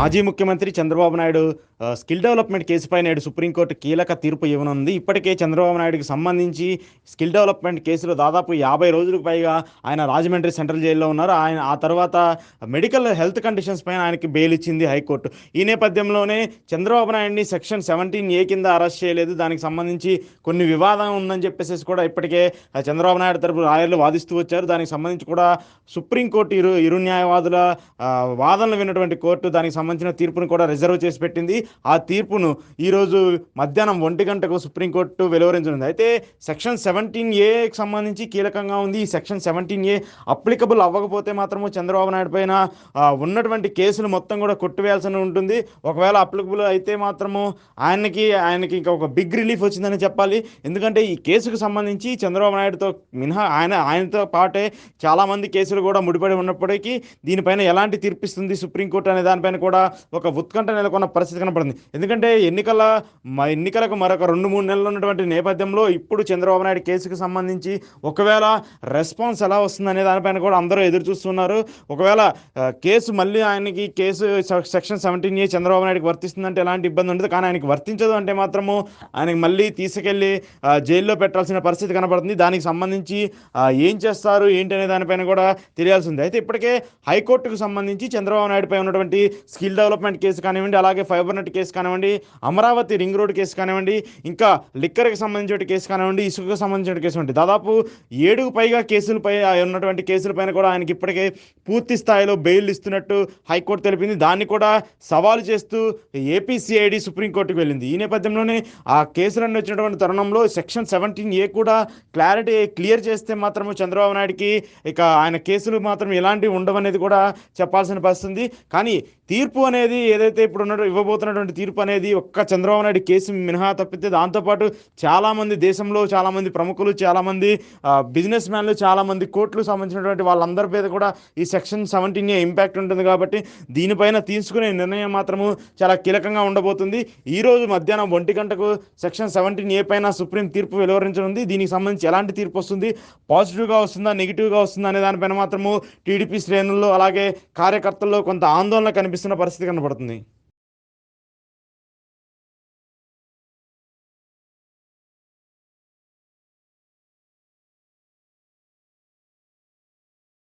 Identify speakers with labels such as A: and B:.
A: మాజీ ముఖ్యమంత్రి Chandrababu Naidu skill development కేసుపై నేడు సుప్రీంకోర్టు కీలక తీర్పు ఇవ్వనుంది. ఇప్పటికే చంద్రబాబు నాయుడుకి సంబంధించి స్కిల్ డెవలప్‌మెంట్ కేసులో దాదాపు 50 రోజులకు పైగా ఆయన రాజమండ్రి సెంట్రల్ జైల్‌లో ఉన్నారు. ఆయన ఆ తర్వాత మెడికల్ హెల్త్ కండిషన్స్ పైన ఆయనకి బెయిల్ ఇచ్చింది హైకోర్టు. ఈ నేపథ్యంలోనే చంద్రబాబు నాయుడిని సెక్షన్ 17 కింద అరెస్ట్ చేయలేదు. దానికి సంబంధించి కొన్ని వివాదం ఉందని చెప్పేసేసి కూడా ఇప్పటికే చంద్రబాబు నాయుడు తరపు లాయర్లు వాదిస్తూ వచ్చారు. దానికి సంబంధించి కూడా సుప్రీంకోర్టు ఇరు న్యాయవాదుల వాదనలు విన్నటువంటి కోర్టు దానికి సంబంధించిన తీర్పును కూడా రిజర్వ్ చేసి పెట్టింది. ఆ తీర్పును ఈరోజు మధ్యాహ్నం 1 గంటకు సుప్రీంకోర్టు వెలువరించనుంది. అయితే సెక్షన్ 17కి సంబంధించి కీలకంగా ఉంది. ఈ సెక్షన్ 17 అప్లికబుల్ అవ్వకపోతే మాత్రము చంద్రబాబు నాయుడు పైన ఉన్నటువంటి కేసులు మొత్తం కూడా కొట్టివేయాల్సి ఉంటుంది. ఒకవేళ అప్లికబుల్ అయితే మాత్రము ఆయనకి ఇంకా ఒక బిగ్ రిలీఫ్ వచ్చిందని చెప్పాలి. ఎందుకంటే ఈ కేసుకు సంబంధించి చంద్రబాబు నాయుడుతో మినహా ఆయనతో పాటే చాలామంది కేసులు కూడా ముడిపడి ఉన్నప్పటికీ దీనిపైన ఎలాంటి తీర్పిస్తుంది సుప్రీంకోర్టు అనే దానిపైన కూడా ఒక ఉత్కంఠ నెలకొన్న పరిస్థితి కనపడింది. ఎందుకంటే ఎన్నికలకు మరొక 2-3 నెలలు ఉన్నటువంటి నేపథ్యంలో ఇప్పుడు చంద్రబాబు నాయుడు కేసుకు సంబంధించి ఒకవేళ రెస్పాన్స్ ఎలా వస్తుందనే దానిపైన కూడా అందరూ ఎదురు చూస్తున్నారు. ఒకవేళ కేసు మళ్ళీ ఆయనకి సెక్షన్ 17 చంద్రబాబు నాయుడుకి వర్తిస్తుందంటే ఎలాంటి ఇబ్బంది ఉండదు. కానీ ఆయనకి వర్తించదు అంటే మాత్రము ఆయనకి మళ్ళీ తీసుకెళ్ళి జైల్లో పెట్టాల్సిన పరిస్థితి కనపడుతుంది. దానికి సంబంధించి ఏం చేస్తారు ఏంటి అనే దానిపైన కూడా తెలియాల్సి ఉంది. అయితే ఇప్పటికే హైకోర్టుకు సంబంధించి చంద్రబాబు నాయుడుపై ఉన్నటువంటి స్కిల్ డెవలప్మెంట్ కేసు కానివ్వండి, అలాగే ఫైబర్ నెట్ కేసు కానివ్వండి, అమరావతి రింగ్ రోడ్ కేసు కానివ్వండి, ఇంకా లిక్కర్కి సంబంధించిన కేసు కానివ్వండి, ఇసుకకు సంబంధించిన కేసు కానివ్వండి, దాదాపు 7కు పైగా కేసులపై ఉన్నటువంటి కేసులపైన కూడా ఆయనకి ఇప్పటికే పూర్తి స్థాయిలో బెయిల్ ఇస్తున్నట్టు హైకోర్టు తెలిపింది. దాన్ని కూడా సవాలు చేస్తూ ఏపీసీఐడి సుప్రీంకోర్టుకు వెళ్ళింది. ఈ నేపథ్యంలోనే ఆ కేసులన్నీ వచ్చినటువంటి తరుణంలో సెక్షన్ 17 కూడా క్లియర్ చేస్తే మాత్రము చంద్రబాబు నాయుడికి ఇక ఆయన కేసులు మాత్రం ఎలాంటివి ఉండవనేది కూడా చెప్పాల్సిన పరిస్థితి. కానీ తీర్పు అనేది ఏదైతే ఇప్పుడు ఇవ్వబోతున్నటువంటి తీర్పు అనేది ఒక్క చంద్రబాబు నాయుడు కేసు మినహా తప్పితే దాంతోపాటు చాలామంది దేశంలో చాలామంది ప్రముఖులు, చాలామంది బిజినెస్ మ్యాన్లు, చాలామంది కోర్టులకు సంబంధించినటువంటి వాళ్ళందరి మీద కూడా ఈ సెక్షన్ 17 ఇంపాక్ట్ ఉంటుంది. కాబట్టి దీనిపైన తీసుకునే నిర్ణయం మాత్రము చాలా కీలకంగా ఉండబోతుంది. ఈరోజు మధ్యాహ్నం 1 గంటకు సెక్షన్ 17 పైన సుప్రీం తీర్పు వెలువరించనుంది. దీనికి సంబంధించి ఎలాంటి తీర్పు వస్తుంది, పాజిటివ్గా వస్తుందా నెగిటివ్గా వస్తుందా అనే దానిపైన మాత్రము టీడీపీ శ్రేణుల్లో అలాగే కార్యకర్తల్లో కొంత ఆందోళన కనిపిస్తున్న పరిస్థితి కనబడుతుంది.